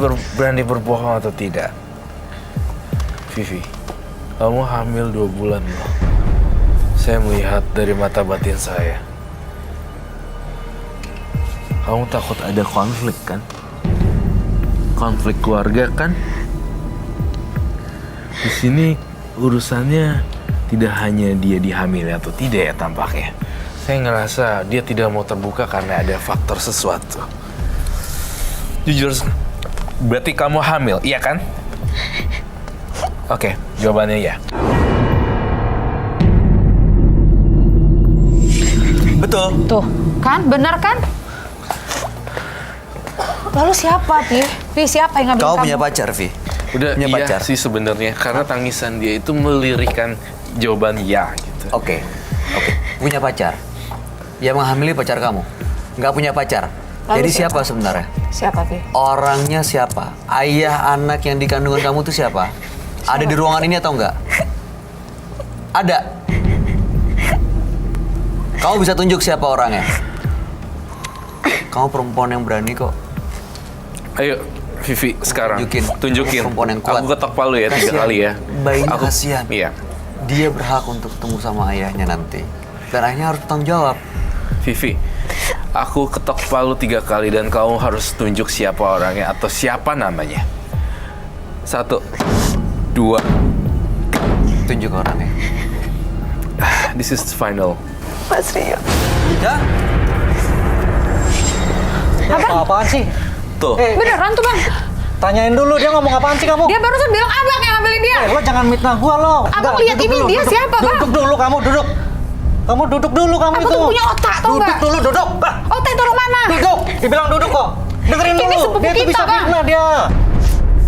berani berbohong atau tidak? Vivi, kamu hamil 2 bulan loh. Saya melihat dari mata batin saya. Kamu takut ada konflik kan? Konflik keluarga kan? Di sini urusannya tidak hanya dia dihamili atau tidak ya tampaknya. Saya ngerasa dia tidak mau terbuka karena ada faktor sesuatu. Jujur, berarti kamu hamil, iya kan? Oke, jawabannya ya. Betul. Tuh, kan? Benar kan? Lalu siapa, Pi? Pi, siapa yang ngambil kamu? Kau punya pacar, Vi? Udah punya iya pacar? sih sebenarnya, karena tangisan dia itu melirikan jawaban ya gitu. Oke. Punya pacar. Yang menghamili pacar kamu. Nggak punya pacar. Lalu Jadi siapa sebenarnya? Siapa, Pi? Orangnya siapa? Ayah anak yang di kandungan kamu tuh siapa? Ada di ruangan ini atau enggak? Ada. Kamu bisa tunjuk siapa orangnya? Kamu perempuan yang berani kok. Ayo, Vivi, sekarang tunjukin. Perempuan yang kuat. Aku ketok palu ya 3 kali ya. Bayinya kasihan. Iya. Dia berhak untuk ketemu sama ayahnya nanti. Dan ayahnya harus bertanggung jawab. Vivi, aku ketok palu 3 kali dan kamu harus tunjuk siapa orangnya atau siapa namanya. 1, 2. Tunjuk orangnya. This is final. Mas Rio. Ya? Apaan sih? Tuh. Beneran tuh, Bang? Tanyain dulu dia ngomong apaan sih kamu? Dia barusan bilang abang yang ngambilin dia. Lo jangan mitnah gua lo. Abang lihat duduk ini dulu, dia duduk. siapa, Bang? Duduk dulu kamu, duduk. Kamu duduk dulu kamu Aku itu. tuh punya otak, tau Duduk nggak? dulu, duduk. Otak itu mana? Duduk. Dibilang duduk kok. Dengerin Ini dulu. sepupu Dia tuh kita, bisa Bang. fitnah dia.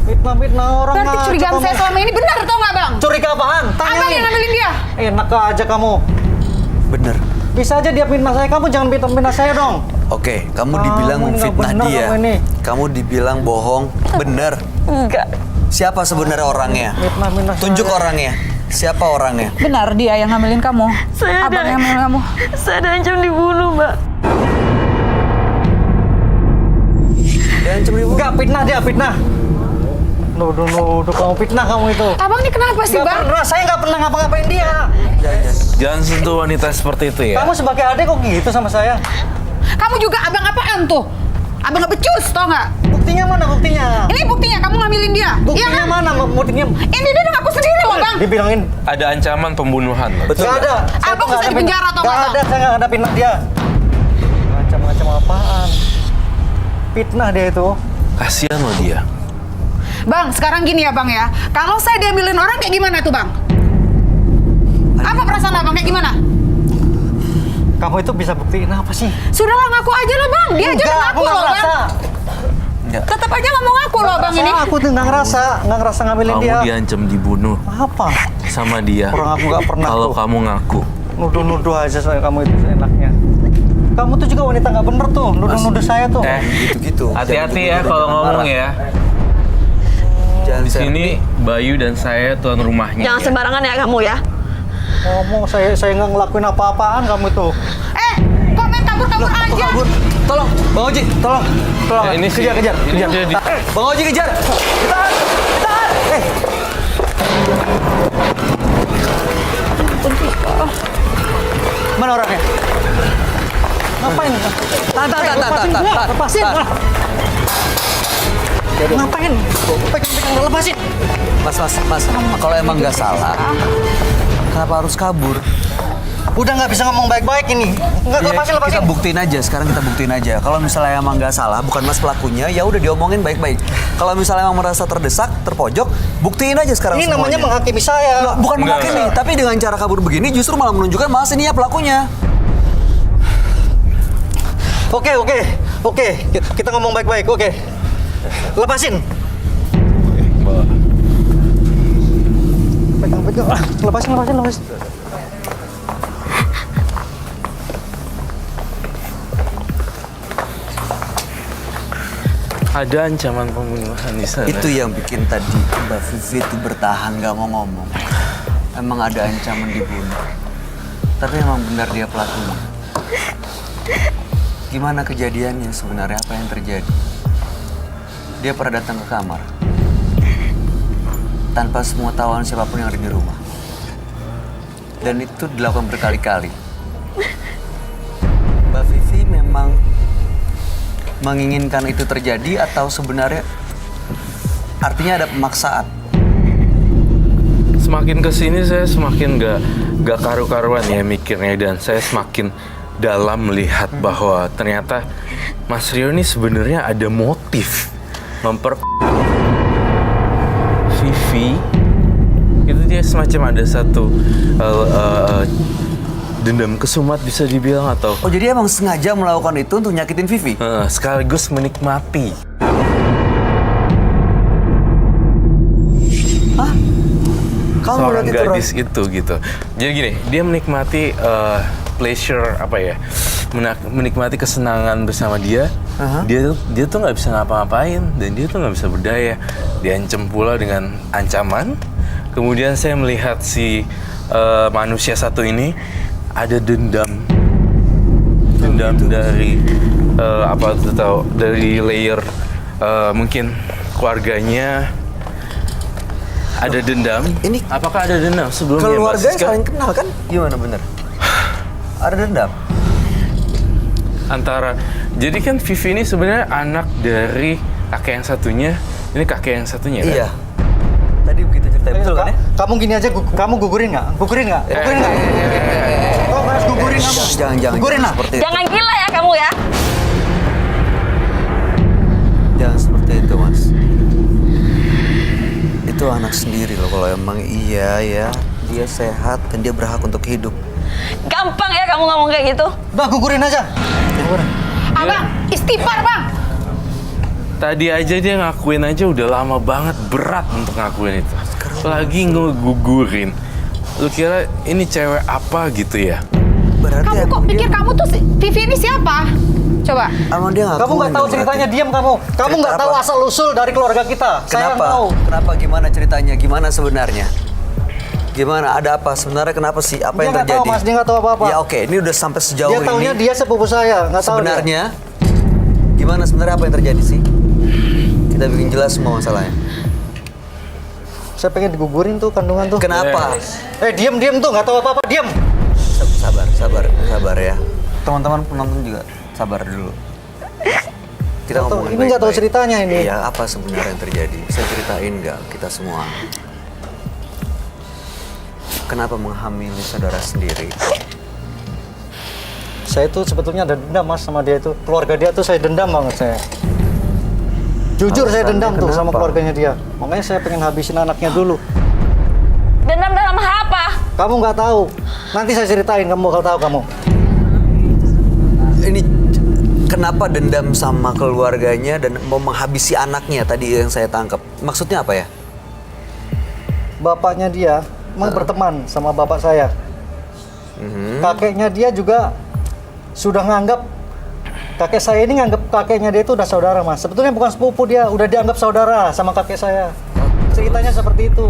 Fitnah orang Berarti ngaco curigaan kamu. saya selama ini benar, tau nggak, Bang? Curiga apaan? Abang yang Tanyain. ngambilin dia. Enak aja kamu. Bener. Bisa aja dia fitnah saya, kamu jangan fitnah saya dong. Oke, kamu dibilang Kamu ini nggak memfitnah bener dia. kamu ini. Kamu dibilang bohong. Bener. Enggak. Siapa sebenarnya orangnya? Fitnah Tunjuk saya. orangnya. Siapa orangnya? Benar dia yang ngambilin kamu. Saya Abang yang ngambilin kamu. Saya diancam dibunuh, Mbak. Dan cemburu. Enggak, fitnah dia, fitnah. Nuduh kamu fitnah kamu itu. Abang ini kenapa sih, Nggak Bang? pernah, saya nggak pernah ngapa-ngapain dia. Jangan sentuh wanita seperti itu ya. Kamu sebagai adik kok gitu sama saya? Kamu juga abang apaan tuh? Abang nggak becus, tau nggak? Buktinya mana buktinya? Ini buktinya kamu ngambilin dia. Buktinya Iya kan? mana buktinya? Ini dia udah ngaku sendiri loh, Bang. Dibilangin. Ada ancaman pembunuhan loh. Betul Nggak nggak? ada. Saya Abang tuh nggak bisa ada dipenjara atau nggak nggak, ada, saya nggak hadapin dia. Macam-macam apaan? Fitnah dia itu. Kasihan loh dia. Bang, sekarang gini ya, Bang ya. Kalau saya diambilin orang kayak gimana tuh, Bang? Apa perasaan Abang kayak gimana? Kamu itu bisa buktiin apa sih? Sudahlah ngaku aja lah, Bang. Dia aja Enggak, udah aku ngaku nggak loh, Bang. ngerasa. Enggak. Tetap aja nggak mau ngaku loh, Bang ini. Aku tuh nggak ngerasa ngambilin Kamu dia. diancam dibunuh Apa? sama dia. Orang aku nggak pernah Kalau tuh. kamu ngaku. Nuduh-nuduh aja saya kamu itu enaknya. Kamu tuh juga wanita nggak bener tuh, nuduh-nuduh saya tuh. Gitu-gitu. Hati-hati Jangan ya gitu-gitu, kalau jangan ngomong marah. ya. Jangan Di share. sini Bayu dan saya tuan rumahnya. Jangan ya. sembarangan ya kamu ya. Ngomong saya nggak ngelakuin apa-apaan kamu itu. Kok main kabur-kabur aja? Kabur. Tolong, Bang Oji, tolong. Tolong, Ya, ini sih- kejar. ini dia di- Bang Oji kejar. Mana orangnya? Ngapain? Tahan. Lepasin. Ngapain? Pegang, lepasin. Mas, kalau emang nggak salah, kenapa harus kabur? Udah nggak bisa ngomong baik-baik ini. Nggak, lepasin. Kita buktiin aja, sekarang kita buktiin aja. Kalau misalnya emang nggak salah, bukan Mas pelakunya, ya udah diomongin baik-baik. Kalau misalnya emang merasa terdesak, terpojok, buktiin aja sekarang Ini semuanya. namanya menghakimi saya. Loh, bukan Enggak, menghakimi, tapi dengan cara kabur begini justru malah menunjukkan Mas ini ya pelakunya. Oke. Kita ngomong baik-baik, oke. Lepasin. Bawa. Pegang. Lepasin. Ada ancaman pembunuhan di sana. Itu yang bikin tadi Mbak Vivi itu bertahan gak mau ngomong. Emang ada ancaman dibunuh. Tapi emang benar dia pelakunya. Gimana kejadiannya sebenarnya, apa yang terjadi? dia pernah datang ke kamar tanpa sepengetahuan siapapun yang ada di rumah. Dan itu dilakukan berkali-kali. Mbak Vivi memang menginginkan itu terjadi atau sebenarnya artinya ada pemaksaan? Semakin kesini saya semakin gak karu-karuan ya mikirnya, dan saya semakin dalam melihat bahwa ternyata Mas Rio ini sebenarnya ada motif Vivi. Itu dia semacam ada satu dendam kesumat bisa dibilang, atau Oh, jadi emang sengaja melakukan itu untuk nyakitin Vivi? sekaligus menikmati. Hah? Kamu Seorang lihat itu, Ron? gadis itu gitu. Jadi gini, dia menikmati pleasure apa ya, menikmati kesenangan bersama dia. Dia tuh nggak bisa ngapa-ngapain dan dia tuh nggak bisa berdaya. Diancam pula dengan ancaman. Kemudian saya melihat si manusia satu ini ada dendam dari apa tuh tahu, dari layer mungkin keluarganya. Ada dendam? Ini Apakah ada dendam sebelumnya? keluarganya Mbak Siska? saling kenal kan? Gimana bener? Ada dendam? Jadi kan Vivi ini sebenarnya anak dari kakek yang satunya. Ini kakek yang satunya kan? Iya. Tadi begitu ceritanya, betul kan ya? Kamu gini aja, kamu gugurin nggak? Gugurin nggak? Gugurin nggak? Kamu harus gugurin kamu. Jangan Gugurin lah. seperti itu. Jangan gila ya kamu ya. Jangan seperti itu, Mas. Itu anak sendiri loh, kalau emang iya ya, dia sehat dan dia berhak untuk hidup. Gampang ya kamu ngomong kayak gitu. Udah gugurin aja. Gugurin. Abang, istighfar bang. Tadi aja dia ngakuin aja udah lama banget, berat untuk ngakuin itu. Apalagi ngegugurin. Lu kira ini cewek apa gitu ya? Berarti Kamu kok emang pikir dia, kamu tuh Vivi ini siapa? Coba. emang dia ngakuin. Kamu nggak tahu berarti. ceritanya, diam kamu. Kamu Cerita nggak tahu apa? asal usul dari keluarga kita. Saya yang Kenapa? tahu. Kenapa? Gimana ceritanya? Gimana sebenarnya? Gimana? Ada apa? Sebenarnya kenapa sih? Apa Dia yang nggak tahu, terjadi? Mas. Dia nggak tahu apa-apa. Ya oke, ini udah sampai sejauh Dia taunya ini. dia sepupu saya, nggak tahu dia. Sebenarnya, gimana sebenarnya apa yang terjadi sih? Kita bikin jelas semua masalahnya. Saya pengen digugurin tuh kandungan tuh. Kenapa? Diam tuh, nggak tahu apa-apa, diam. Sabar ya. Teman-teman penonton juga sabar dulu. Kita Nggak tahu, ngomongin ini nggak tahu baik-baik. ceritanya ini. Iya, apa sebenarnya yang terjadi? Bisa ceritain nggak kita semua? Kenapa menghamili saudara sendiri? Saya tuh sebetulnya ada dendam, Mas, sama dia itu. Keluarga dia tuh saya dendam banget saya. Jujur saya Alasannya dendam tuh sama kenapa? keluarganya dia. Makanya saya pengen habisin anaknya dulu. Dendam dalam apa? Kamu nggak tahu. Nanti saya ceritain, kamu bakal tahu kamu. Ini kenapa dendam sama keluarganya dan mau menghabisi anaknya tadi yang saya tangkap? Maksudnya apa ya? Bapaknya dia mau berteman sama bapak saya. Mhm. Kakeknya dia juga sudah nganggap kakek saya ini nganggap kakeknya dia itu udah saudara, Mas. Sebetulnya bukan sepupu, dia udah dianggap saudara sama kakek saya. Ceritanya seperti itu.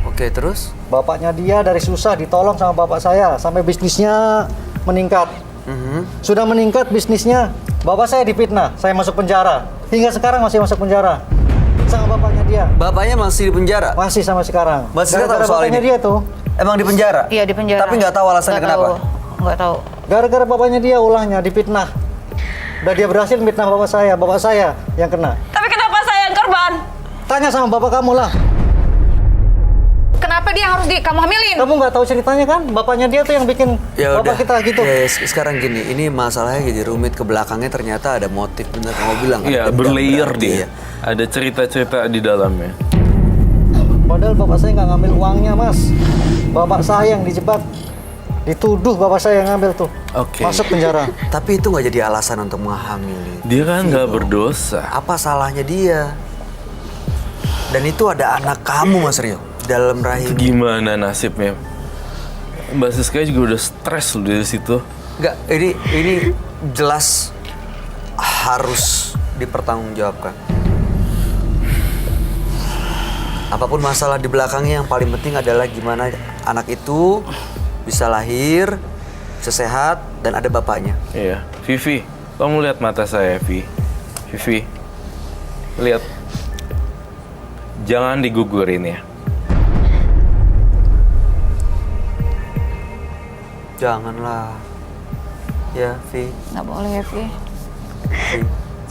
Oke, terus? Bapaknya dia dari susah ditolong sama bapak saya sampai bisnisnya meningkat. Mhm. Sudah meningkat bisnisnya, bapak saya difitnah, saya masuk penjara. Hingga sekarang masih masuk penjara sama bapaknya dia. Bapaknya masih di penjara? Masih sama sekarang. Masih nggak tahu Gara-gara soal bapaknya ini? dia tuh. Emang di penjara? Iya di penjara. Tapi nggak tahu alasannya Nggak kenapa? tahu. Nggak tahu. Gara-gara bapaknya dia ulahnya difitnah. Dan dia berhasil fitnah bapak saya yang kena. Tapi kenapa saya yang korban? Tanya sama bapak kamu lah. Kenapa dia harus kamu hamilin? Kamu nggak tahu ceritanya kan? Bapaknya dia tuh yang bikin Ya udah. bapak kita gitu. Ya, sekarang gini, ini masalahnya jadi rumit ke belakangnya, ternyata ada motif, bener kamu bilang. Iya, ada dendam berlayer berarti dia. ya. Ada cerita-cerita di dalamnya. Padahal bapak saya nggak ngambil uangnya, Mas. Bapak saya yang dijebak. Dituduh bapak saya yang ngambil tuh. Oke. Masuk penjara. Tapi itu nggak jadi alasan untuk menghamili. Dia kan nggak berdosa. Apa salahnya dia? Dan itu ada anak kamu, Mas Rio, dalam rahim. Gimana nasibnya? Mbak Siska juga udah stres loh dari situ. Enggak, ini jelas harus dipertanggungjawabkan. Apapun masalah di belakangnya, yang paling penting adalah gimana anak itu bisa lahir, bisa sehat, dan ada bapaknya. Iya, Vivi, kamu lihat mata saya, Vivi. lihat, jangan digugurin ya. Janganlah. Ya, Vi. Nggak boleh ya, Vi.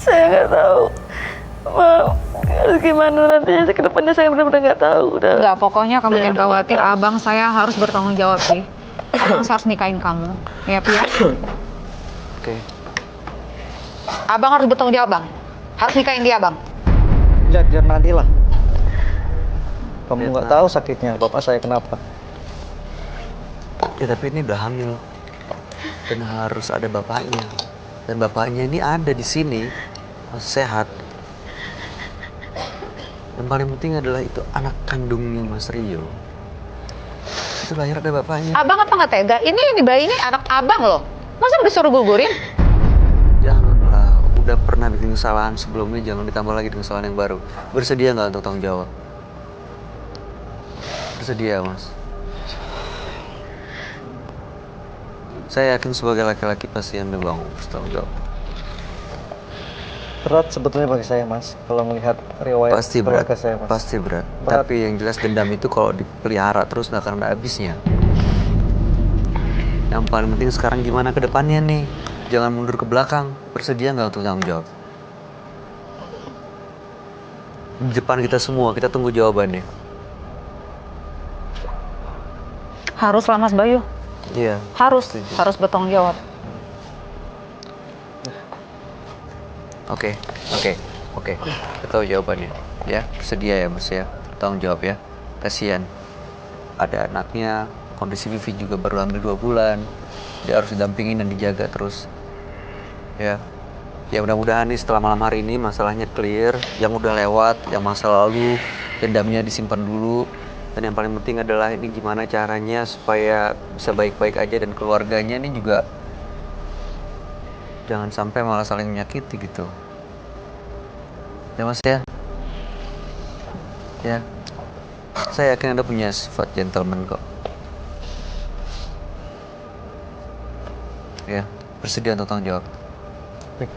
Saya nggak tahu. Mau harus gimana nantinya ke depannya saya benar-benar nggak tahu. Udah. Nggak, pokoknya kamu jangan khawatir. Abang saya harus bertanggung jawab, Vi. Abang saya harus nikahin kamu. Ya, Vi ya? Oke. Abang harus bertanggung jawab, Bang. Harus nikahin dia, Bang. Jangan nanti lah. Kamu Lihat, nggak Nak. tahu sakitnya bapak saya kenapa. Ya tapi ini udah hamil. Dan harus ada bapaknya. Dan bapaknya ini ada di sini. Masih sehat. Yang paling penting adalah itu anak kandungnya Mas Rio. Itu lahir ada bapaknya. Abang apa nggak tega? Ini bayi ini anak abang loh. Masa disuruh gugurin? Janganlah. Udah pernah bikin kesalahan sebelumnya, jangan ditambah lagi dengan kesalahan yang baru. Bersedia nggak untuk tanggung jawab? Bersedia, Mas? Saya yakin sebagai laki-laki pasti Anda mau bertanggung jawab. Berat sebetulnya bagi saya, Mas, kalau melihat riwayat Pasti berat, keluarga saya, Mas. pasti berat. Berat. Tapi yang jelas dendam itu kalau dipelihara terus nggak akan ada habisnya. Yang paling penting sekarang gimana ke depannya nih? Jangan mundur ke belakang. Bersedia nggak untuk tanggung jawab? Di depan kita semua, kita tunggu jawabannya. Haruslah, Mas Bayu. Iya. Harus bertanggung jawab. Oke. Kita tahu jawabannya. Ya, bersedia ya Mas ya. Tanggung jawab ya. Kasihan. Ada anaknya, kondisi Vivi juga baru hamil 2 bulan. Dia harus didampingin dan dijaga terus. Ya. Ya mudah-mudahan nih setelah malam hari ini masalahnya clear. Yang udah lewat, yang masa lalu, dendamnya disimpan dulu. Dan yang paling penting adalah ini gimana caranya supaya bisa baik-baik aja dan keluarganya ini juga jangan sampai malah saling menyakiti gitu. Ya Mas ya. Ya. Saya yakin Anda punya sifat gentleman kok. Ya, bersedia untuk tanggung jawab. Baik.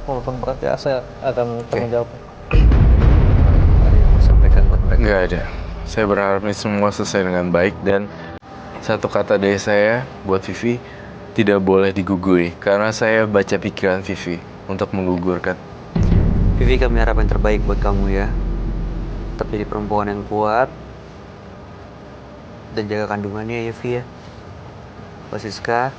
Walaupun berat ya, saya akan tanggung jawab. Ada yang mau sampaikan buat mereka? Nggak ada. Saya berharap ini semua selesai dengan baik, dan satu kata dari saya buat Vivi, tidak boleh digugui karena saya baca pikiran Vivi untuk menggugurkan. Vivi, kami harap yang terbaik buat kamu ya. Tetap jadi perempuan yang kuat dan jaga kandungannya ya Vi ya. Mbak Siska,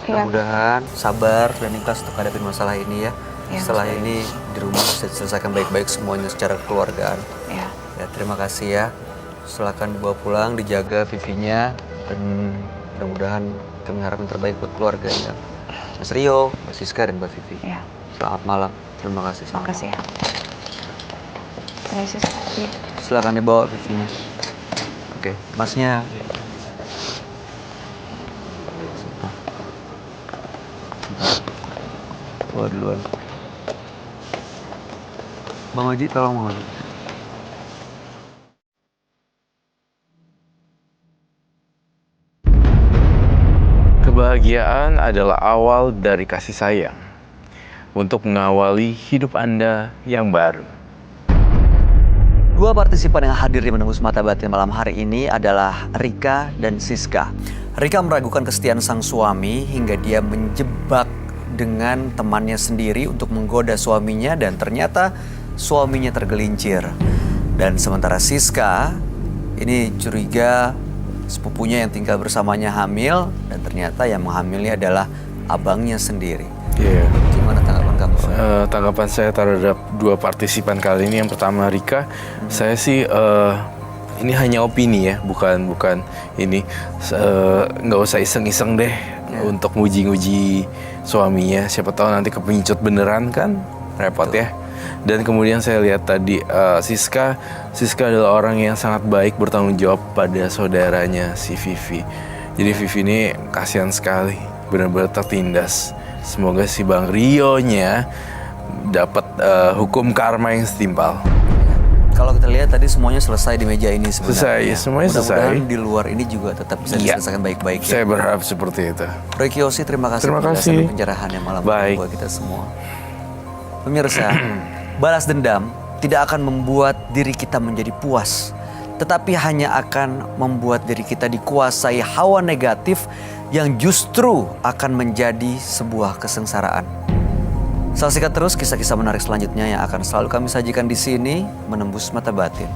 Iya. mudah-mudahan sabar dan ikhlas untuk hadapin masalah ini ya. Iya, Setelah Mas. ini di rumah bisa diselesaikan baik-baik semuanya secara kekeluargaan. Ya. Ya, terima kasih ya. Silakan dibawa pulang, dijaga Vivinya, dan mudah-mudahan kami harap yang terbaik buat keluarganya. Mas Rio, Mbak Siska, dan Mbak Vivi. Ya. Selamat malam. Terima kasih. Makasih ya. Terima kasih. Iya. Silakan dibawa Vivinya. Oke, Masnya. Bawa duluan. Bang Oji, tolong Bang Oji. Kebahagiaan adalah awal dari kasih sayang untuk mengawali hidup Anda yang baru. Dua partisipan yang hadir di Menembus Mata Batin malam hari ini adalah Rika dan Siska. Rika meragukan kesetiaan sang suami hingga dia menjebak dengan temannya sendiri untuk menggoda suaminya, dan ternyata suaminya tergelincir. Dan sementara Siska ini curiga sepupunya yang tinggal bersamanya hamil, dan ternyata yang menghamilnya adalah abangnya sendiri. Iya. Gimana tanggapan kamu? Tanggapan saya terhadap dua partisipan kali ini, yang pertama Rika, saya sih ini hanya opini ya, bukan ini, nggak usah iseng-iseng deh untuk nguji-nguji suaminya. Siapa tahu nanti kepincut beneran kan, repot ya. Dan kemudian saya lihat tadi Siska adalah orang yang sangat baik, bertanggung jawab pada saudaranya si Vivi. Jadi Vivi ini kasihan sekali, benar-benar tertindas. Semoga si Bang Rio-nya dapat hukum karma yang setimpal. Kalau kita lihat tadi semuanya selesai di meja ini sebenarnya. Selesai, semuanya Mudah-mudahan selesai. di luar ini juga tetap bisa Iya. diselesaikan baik-baik ya. Saya berharap seperti itu. Roy Kiyoshi, terima kasih Terima penjelasan kasih. dan pencerahan yang malam Baik. buat kita semua. Pemirsa, balas dendam tidak akan membuat diri kita menjadi puas, tetapi hanya akan membuat diri kita dikuasai hawa negatif yang justru akan menjadi sebuah kesengsaraan. Saksikan terus kisah-kisah menarik selanjutnya yang akan selalu kami sajikan di sini, Menembus Mata Batin.